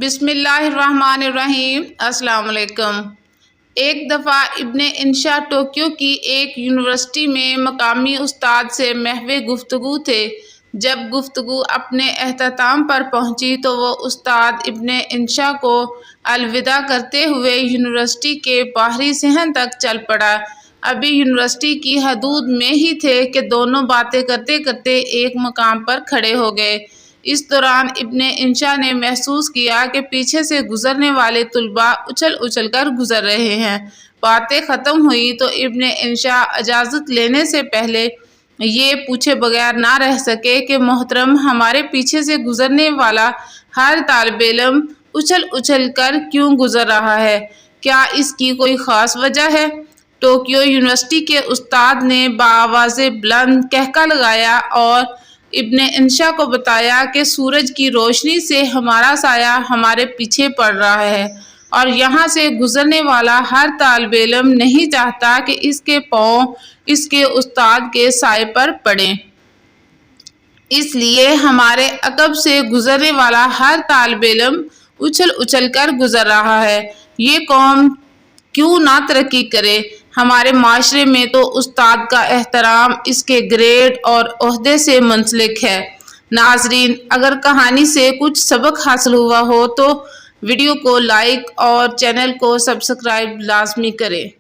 بسم اللہ الرحمن الرحیم۔ السلام علیکم۔ ایک دفعہ ابن انشا ٹوکیو کی ایک یونیورسٹی میں مقامی استاد سے محو گفتگو تھے۔ جب گفتگو اپنے اختتام پر پہنچی تو وہ استاد ابن انشا کو الوداع کرتے ہوئے یونیورسٹی کے باہری صحن تک چل پڑا۔ ابھی یونیورسٹی کی حدود میں ہی تھے کہ دونوں باتیں کرتے کرتے ایک مقام پر کھڑے ہو گئے۔ اس دوران ابن انشا نے محسوس کیا کہ پیچھے سے گزرنے والے طلباء اچھل اچھل کر گزر رہے ہیں۔ باتیں ختم ہوئی تو ابن انشا اجازت لینے سے پہلے یہ پوچھے بغیر نہ رہ سکے کہ محترم، ہمارے پیچھے سے گزرنے والا ہر طالب علم اچھل اچھل کر کیوں گزر رہا ہے؟ کیا اس کی کوئی خاص وجہ ہے؟ ٹوکیو یونیورسٹی کے استاد نے بآواز بلند قہقہ لگایا اور ابن انشا کو بتایا کہ سورج کی روشنی سے ہمارا سایہ ہمارے پیچھے پڑ رہا ہے اور یہاں سے گزرنے والا ہر طالب علم نہیں چاہتا کہ اس کے پاؤں اس کے استاد کے سائے پر پڑیں۔ اس لیے ہمارے عقب سے گزرنے والا ہر طالب علم اچھل اچھل کر گزر رہا ہے۔ یہ قوم کیوں نہ ترقی کرے؟ ہمارے معاشرے میں تو استاد کا احترام اس کے گریڈ اور عہدے سے منسلک ہے۔ ناظرین، اگر کہانی سے کچھ سبق حاصل ہوا ہو تو ویڈیو کو لائک اور چینل کو سبسکرائب لازمی کریں۔